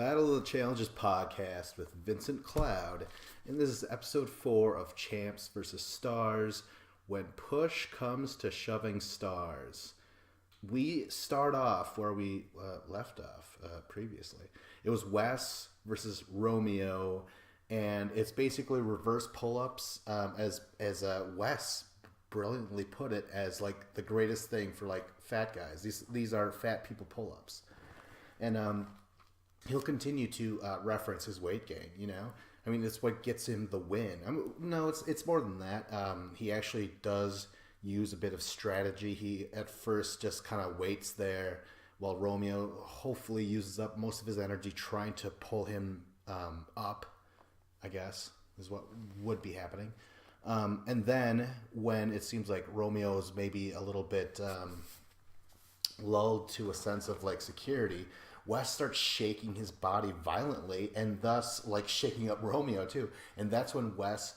Battle of the Challenges podcast with Vincent Cloud, and this is episode 4 of Champs vs. Stars, when push comes to shoving stars. We start off where we left off previously. It was Wes versus Romeo, and it's basically reverse pull-ups, as Wes brilliantly put it, as like the greatest thing for like fat guys. These are fat people pull-ups, and he'll continue to reference his weight gain. You know, I mean, it's what gets him the win. No, it's more than that. He actually does use a bit of strategy. He at first just kind of waits there while Romeo hopefully uses up most of his energy trying to pull him up, I guess, is what would be happening. And then when it seems like Romeo is maybe a little bit lulled to a sense of like security, Wes starts shaking his body violently and thus like shaking up Romeo too. And that's when Wes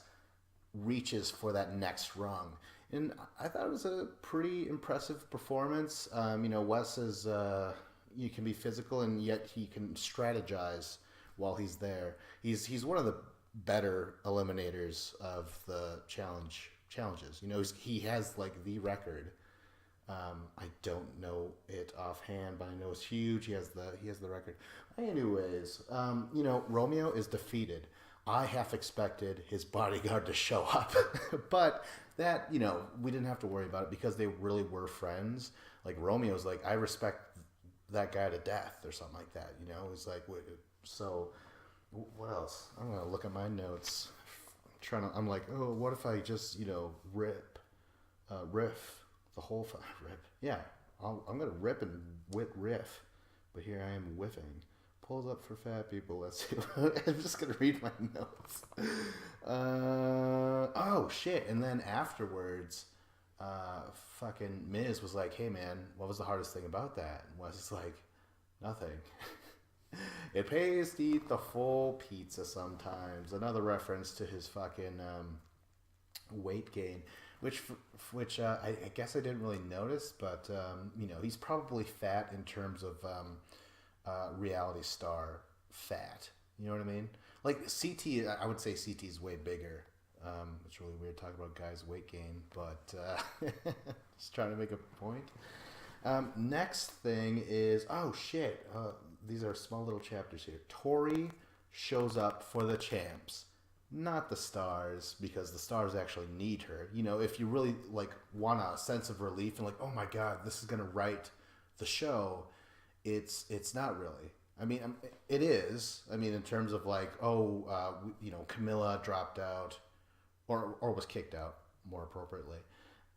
reaches for that next rung. And I thought it was a pretty impressive performance. Wes is, you can be physical and yet he can strategize while he's there. He's one of the better eliminators of the challenges. You know, he has like the record. I don't know it offhand, but I know it's huge. He has the record. Anyways, Romeo is defeated. I half expected his bodyguard to show up, but that, we didn't have to worry about it because they really were friends. Like Romeo's like, I respect that guy to death or something like that. It's like, so what else? I'm gonna look at my notes. I'm like, oh, what if I just riff the whole rip? Yeah, I'm gonna rip and riff, but here I am whiffing. Pulls up for fat people. Let's see. I'm just gonna read my notes. Oh shit! And then afterwards, fucking Miz was like, "Hey man, what was the hardest thing about that?" And Wes is like, "Nothing." It pays to eat the full pizza sometimes. Another reference to his fucking weight gain, which I guess I didn't really notice, but he's probably fat in terms of reality star fat. You know what I mean? Like CT, I would say CT is way bigger. It's really weird talking about guys' weight gain, but just trying to make a point. Next thing is, oh shit, these are small little chapters here. Tori shows up for the champs, not the stars, because the stars actually need her. If you really like want a sense of relief and like, oh my god, this is gonna right the show, it's not really. I mean, it is. I mean, in terms of like, Camilla dropped out, or was kicked out, more appropriately,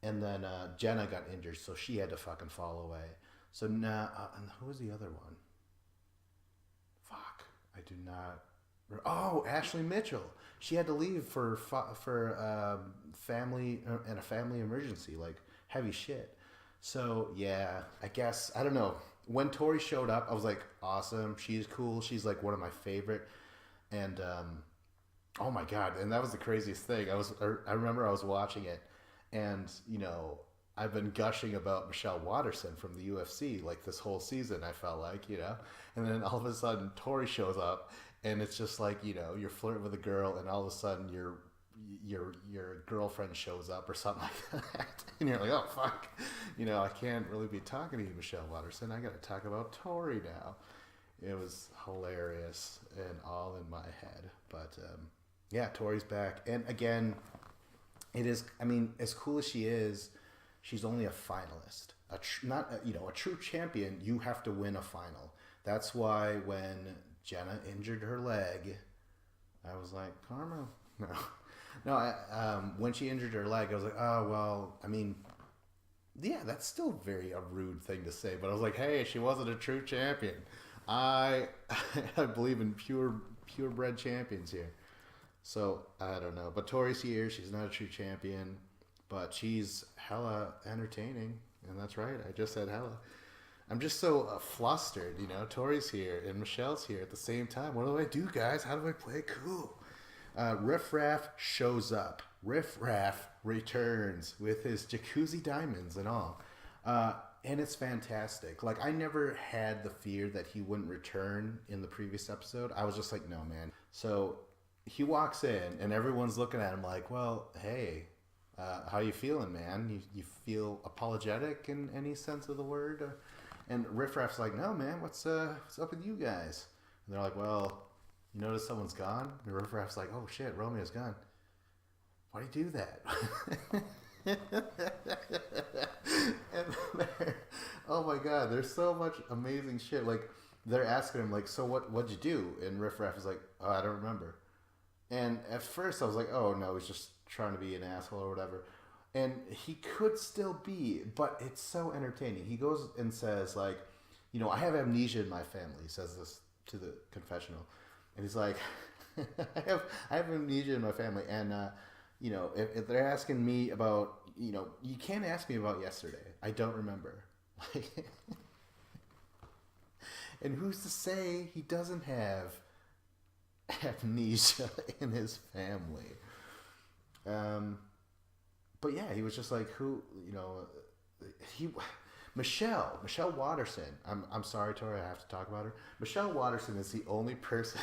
and then Jenna got injured, so she had to fucking fall away. So now, and who was the other one? Fuck, I do not. Oh, Ashley Mitchell. She had to leave for family and a family emergency, like heavy shit. So yeah, I guess I don't know. When Tori showed up, I was like, awesome. She's cool. She's like one of my favorite. And oh my god, and that was the craziest thing. I remember I was watching it, and I've been gushing about Michelle Watterson from the UFC like this whole season. I felt like, and then all of a sudden Tori shows up, and it's just like you're flirting with a girl, and all of a sudden your girlfriend shows up or something like that, and you're like, oh fuck, I can't really be talking to you, Michelle Watterson. I got to talk about Tori now. It was hilarious and all in my head, but yeah, Tori's back, and again, it is. I mean, as cool as she is, she's only a finalist. A true champion. You have to win a final. That's why when Jenna injured her leg, I was like, karma. No. When she injured her leg, I was like, oh well. I mean, yeah, that's still a rude thing to say. But I was like, hey, she wasn't a true champion. I believe in purebred champions here. So I don't know. But Tori's here. She's not a true champion, but she's hella entertaining, and that's right. I just said hella. I'm just so flustered. Tori's here and Michelle's here at the same time. What do I do, guys? How do I play it cool? Riff Raff shows up. Riff Raff returns with his jacuzzi diamonds and all. And it's fantastic. Like, I never had the fear that he wouldn't return in the previous episode. I was just like, no, man. So he walks in, and everyone's looking at him like, well, hey, how you feeling, man? You feel apologetic in any sense of the word? And Riff Raff's like, no, man, what's up with you guys? And they're like, well, you notice someone's gone? And Riff Raff's like, oh, shit, Romeo's gone. Why do you do that? And oh my god, there's so much amazing shit. Like, they're asking him, like, so what'd you do? And Riff Raff is like, oh, I don't remember. And at first I was like, oh no, he's just trying to be an asshole or whatever. And he could still be, but it's so entertaining. He goes and says, like, I have amnesia in my family. He says this to the confessional. And he's like, I have amnesia in my family. And, if they're asking me about, you can't ask me about yesterday. I don't remember. And who's to say he doesn't have amnesia in his family? But yeah, he was just like, Michelle Watterson. I'm sorry, Tori, I have to talk about her. Michelle Watterson is the only person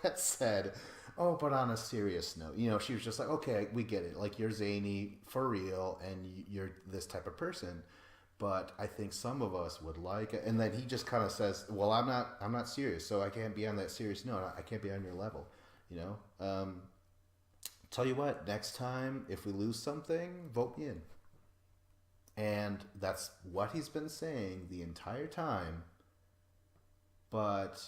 that said, oh, but on a serious note, she was just like, okay, we get it. Like, you're zany for real, and you're this type of person. But I think some of us would like it. And then he just kind of says, well, I'm not serious, so I can't be on that serious note. I can't be on your level, Tell you what, next time, if we lose something, vote me in. And that's what he's been saying the entire time. But,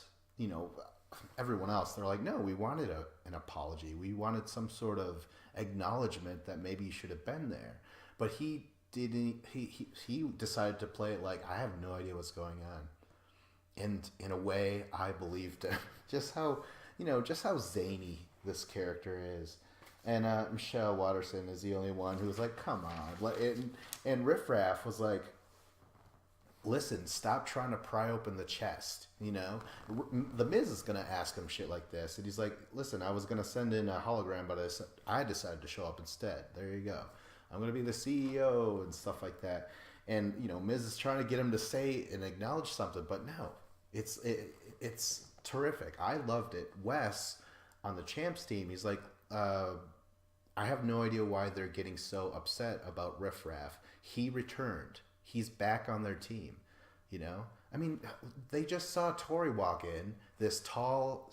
everyone else, they're like, no, we wanted an apology. We wanted some sort of acknowledgement that maybe you should have been there. But he didn't. He decided to play it like, I have no idea what's going on. And in a way, I believed him. just how zany this character is. And Michelle Watterson is the only one who was like, come on. And Riff Raff was like, listen, stop trying to pry open the chest, The Miz is going to ask him shit like this. And he's like, listen, I was going to send in a hologram, but I decided to show up instead. There you go. I'm going to be the CEO and stuff like that. And, Miz is trying to get him to say and acknowledge something, but no. It's terrific. I loved it. Wes, on the Champs team, he's like, I have no idea why they're getting so upset about Riff Raff. He returned. He's back on their team, I mean, they just saw Tori walk in, this tall,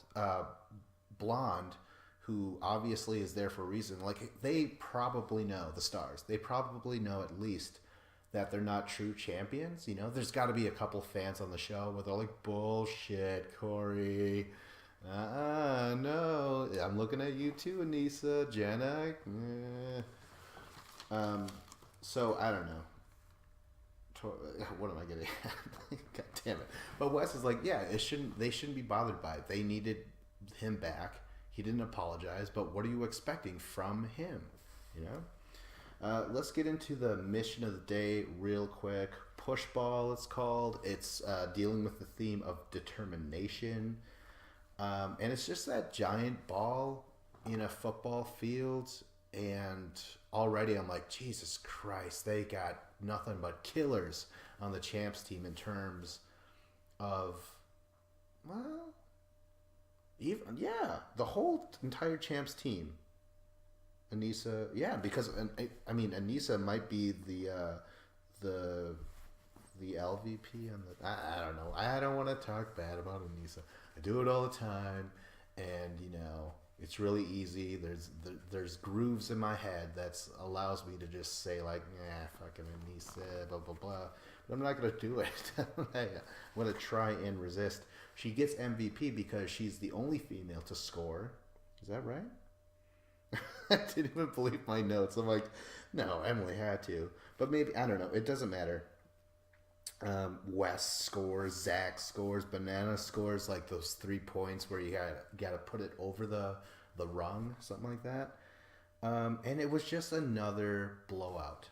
blonde, who obviously is there for a reason. Like, they probably know, the stars, they probably know at least that they're not true champions, There's got to be a couple fans on the show where they're like, bullshit, Corey. No, I'm looking at you too, Anissa, Jenna. So I don't know. What am I getting at? God damn it. But Wes is like, yeah, they shouldn't be bothered by it. They needed him back. He didn't apologize, but what are you expecting from him? Let's get into the mission of the day real quick. Push ball, it's called. It's dealing with the theme of determination. And it's just that giant ball in a football field. And already I'm like, Jesus Christ, they got nothing but killers on the Champs team in terms of, well, even, yeah, the whole entire Champs team. Anissa, yeah, because, I mean, Anissa might be the LVP on the, I don't know. I don't want to talk bad about Anissa. I do it all the time, and it's really easy. There's grooves in my head that allows me to just say like, fucking Anissa, blah blah blah. But I'm not gonna do it. I'm gonna try and resist. She gets MVP because she's the only female to score. Is that right? I didn't even believe my notes. I'm like, no, Emily had to, but maybe, I don't know. It doesn't matter. Wes scores, Zach scores, Banana scores, like those 3 points where you gotta put it over the rung, something like that. And it was just another blowout,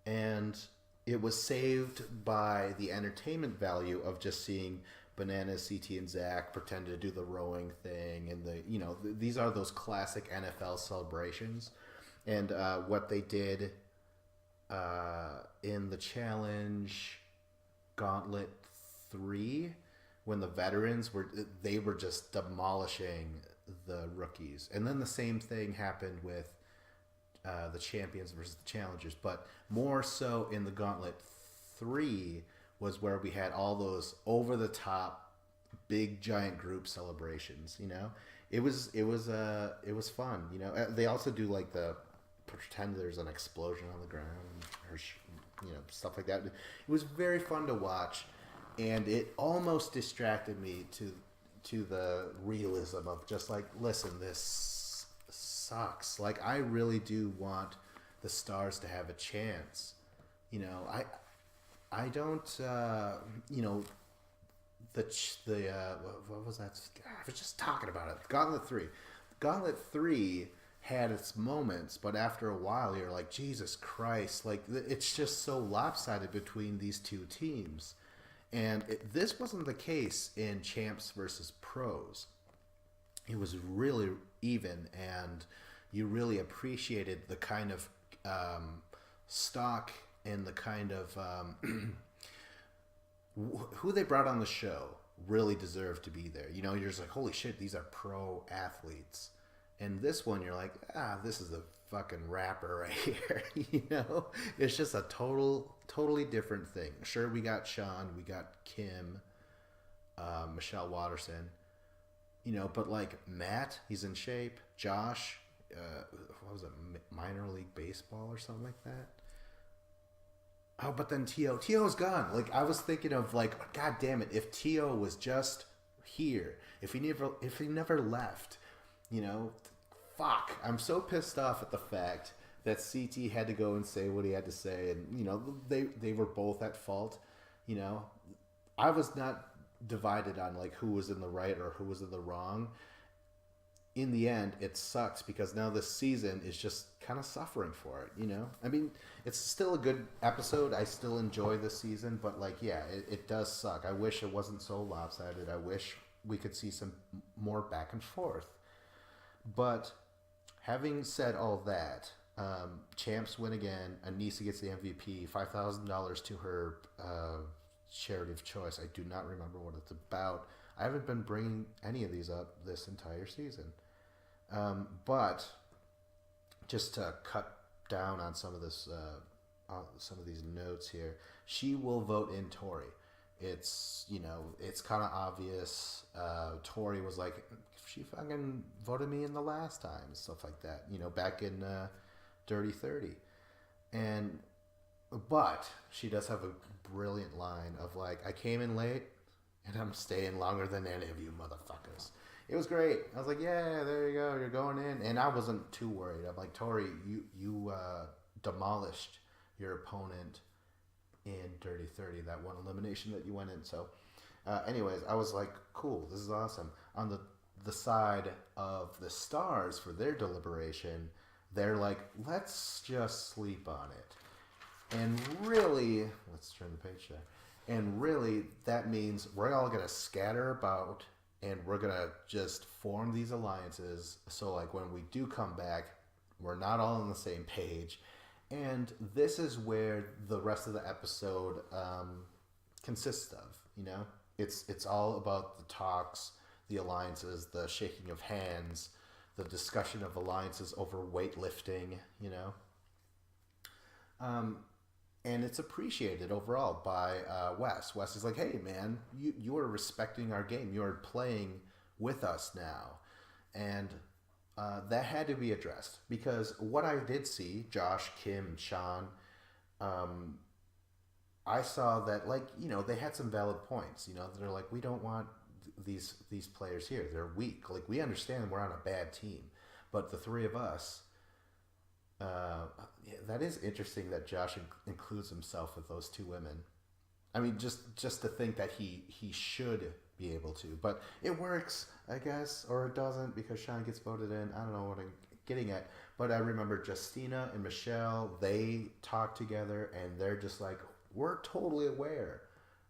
and it was saved by the entertainment value of just seeing Banana, CT, and Zach pretend to do the rowing thing, and these are those classic NFL celebrations, and what they did in the challenge. Gauntlet 3 when the veterans were just demolishing the rookies. And then the same thing happened with the champions versus the challengers, but more so in the Gauntlet 3 was where we had all those over the top big giant group celebrations, you know. It was fun, you know. They also do like the pretend there's an explosion on the ground or you know, stuff like that. It was very fun to watch, and it almost distracted me to the realism of just like, listen, this sucks. Like, I really do want the Stars to have a chance. You know, I don't, you know, what was that? I was just talking about it. Gauntlet 3 had its moments, but after a while you're like, Jesus Christ, like it's just so lopsided between these two teams. And this wasn't the case in Champs versus Pros. It was really even, and you really appreciated the kind of stock and the kind of who they brought on the show really deserved to be there. You know, you're just like, holy shit, these are pro athletes. And this one, you're like, this is a fucking rapper right here. You know, it's just a totally different thing. Sure, we got Sean, we got Kim, Michelle Watterson, you know, but like Matt, he's in shape. Josh, what was it, minor league baseball or something like that? Oh, but then T.O.'s gone. Like, I was thinking of like, God damn it, if T.O. was just here, if he never left, you know, fuck. I'm so pissed off at the fact that CT had to go and say what he had to say, and you know, they were both at fault. You know, I was not divided on like who was in the right or who was in the wrong. In the end, it sucks because now this season is just kind of suffering for it, you know? I mean, it's still a good episode. I still enjoy this season, but like, yeah, it does suck. I wish it wasn't so lopsided. I wish we could see some more back and forth. But having said all that, Champs win again. Anissa gets the MVP, $5,000 to her charity of choice. I do not remember what it's about. I haven't been bringing any of these up this entire season. But just to cut down on some of this, some of these notes here, she will vote in Tori. It's, you know, it's kind of obvious. Tori was like, she fucking voted me in the last time, stuff like that, you know, back in Dirty 30. But she does have a brilliant line of like, I came in late and I'm staying longer than any of you motherfuckers. It was great. I was like, yeah, there you go. You're going in. And I wasn't too worried. I'm like, Tori, you demolished your opponent in Dirty 30, that one elimination that you went in. So anyways, I was like, cool, this is awesome. On the side of the Stars for their deliberation, they're like, let's just sleep on it. And really, let's turn the page there. And really, that means we're all going to scatter about and we're going to just form these alliances. So, like, when we do come back, we're not all on the same page. And this is where the rest of the episode consists of, you know? It's all about the talks, the alliances, the shaking of hands, the discussion of alliances over weightlifting, you know? And it's appreciated overall by Wes. Wes is like, hey, man, you are respecting our game. You are playing with us now. And that had to be addressed. Because what I did see, Josh, Kim, and Sean, I saw that, like, you know, they had some valid points. You know, they're like, we don't want these players here. They're weak. Like, we understand we're on a bad team. But the three of us... yeah, that is interesting that Josh includes himself with those two women. I mean, just to think that he should be able to, but it works, I guess, or it doesn't because Sean gets voted in. I don't know what I'm getting at, but I remember Justina and Michelle, they talk together and they're just like, we're totally aware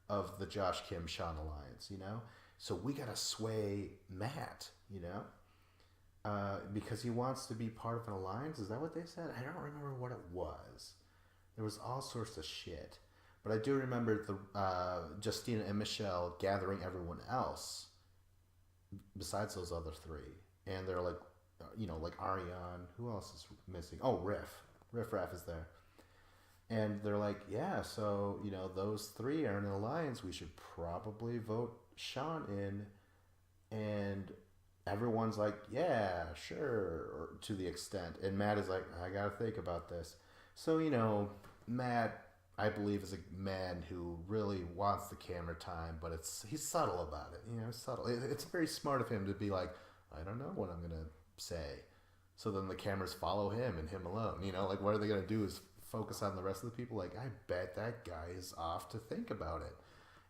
of the Josh, Kim, Sean alliance, you know? So we gotta sway Matt, you know? Because he wants to be part of an alliance. Is that what they said? I don't remember what it was. There was all sorts of shit. But I do remember the Justina and Michelle gathering everyone else besides those other three, and they're like, like Ariane. Who else is missing? Oh, Riff Raff is there, and they're like, yeah. So those three are in an alliance. We should probably vote Sean in, and everyone's like, yeah, sure, or to the extent. And Matt is like, I gotta think about this. So Matt, I believe, is a man who really wants the camera time, but he's subtle about it. Subtle. It's very smart of him to be like, I don't know what I'm gonna say. So then the cameras follow him and him alone. Like, what are they gonna do is focus on the rest of the people? Like, I bet that guy is off to think about it,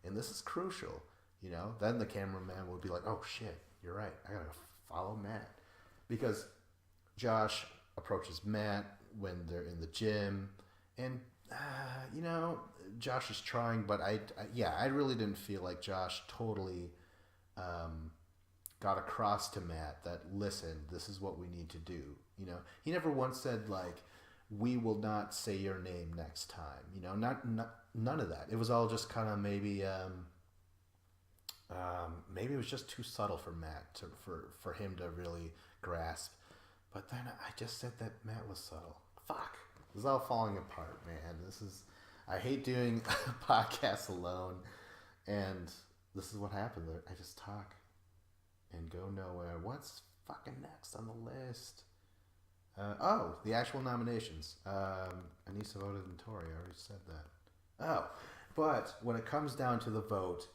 and this is crucial. Then the cameraman would be like, oh shit, you're right, I gotta follow Matt, because Josh approaches Matt when they're in the gym, and Josh is trying, but I really didn't feel like Josh totally got across to Matt that, listen, this is what we need to do. He never once said like, we will not say your name next time. Not none of that. It was all just kind of maybe it was just too subtle for Matt for him to really grasp. But then I just said that Matt was subtle. Fuck. This is all falling apart, man. I hate doing podcasts alone, and this is what happens. I just talk and go nowhere. What's fucking next on the list? The actual nominations. Anissa voted in Tori. I already said that. Oh, but when it comes down to the vote,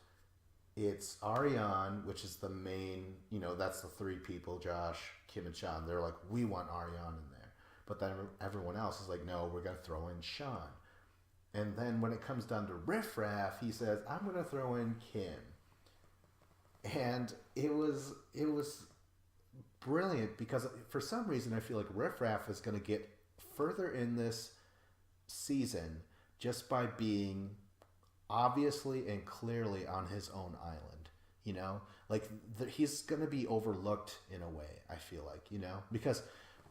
it's Ariane, which is the main, that's the three people, Josh, Kim, and Sean. They're like, we want Ariane in there. But then everyone else is like, no, we're going to throw in Sean. And then when it comes down to Riff Raff, he says, I'm going to throw in Kim. And it was brilliant, because for some reason I feel like Riff Raff is going to get further in this season just by being obviously and clearly on his own island. Like he's going to be overlooked in a way, I feel like, because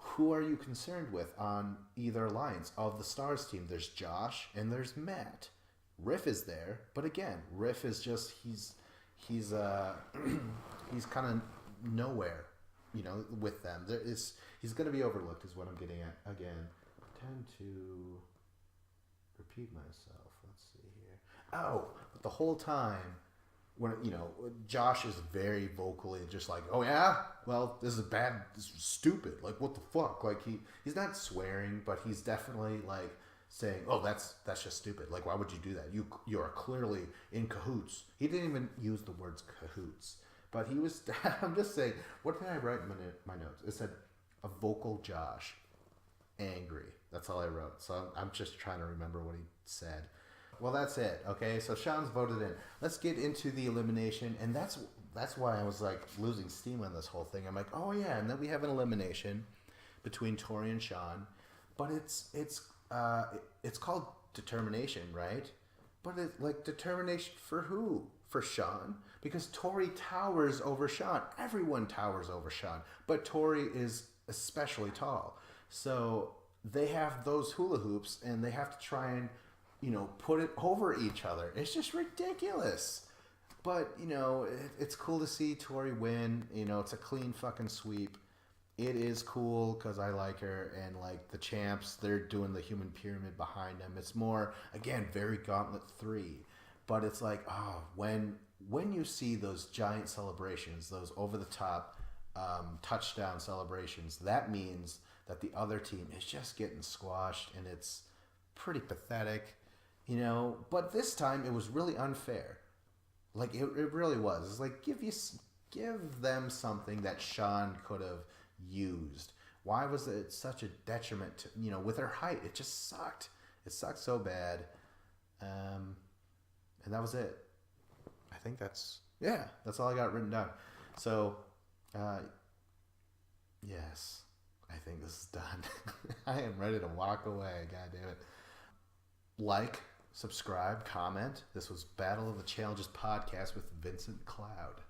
who are you concerned with on either alliance? Of the Stars team, there's Josh and there's Matt. Riff is there, but again, Riff is just, he's he's kind of nowhere, with them. He's going to be overlooked is what I'm getting at. Again, I tend to repeat myself. Let's see here. Oh, but the whole time when, Josh is very vocally just like, oh yeah, well, this is bad, this is stupid, like what the fuck, like he's not swearing, but he's definitely like saying, oh, that's just stupid, like why would you do that, you are clearly in cahoots. He didn't even use the words cahoots, but he was I'm just saying, what did I write in my notes? It said a vocal Josh, angry. That's all I wrote, so I'm just trying to remember what he said. Well, that's it. Okay, so Sean's voted in. Let's get into the elimination, and that's why I was like losing steam on this whole thing. I'm like, oh yeah, and then we have an elimination between Tori and Sean, but it's called determination, right? But it's like determination for who? For Sean, because Tori towers over Sean. Everyone towers over Sean, but Tori is especially tall, so they have those hula hoops, and they have to try and put it over each other. It's just ridiculous. But, it's cool to see Tori win. It's a clean fucking sweep. It is cool because I like her. And, like, the champs, they're doing the human pyramid behind them. It's more, again, very Gauntlet 3. But it's like, when you see those giant celebrations, those over-the-top touchdown celebrations, that means that the other team is just getting squashed, and it's pretty pathetic. But this time it was really unfair. Like it really was. It's like give them something that Sean could have used. Why was it such a detriment to, with her height? It just sucked. It sucked so bad. And that was it. I think that's all I got written down. So, yes, I think this is done. I am ready to walk away. God damn it. Like, subscribe, comment. This was Battle of the Challenges podcast with Vincent Cloud.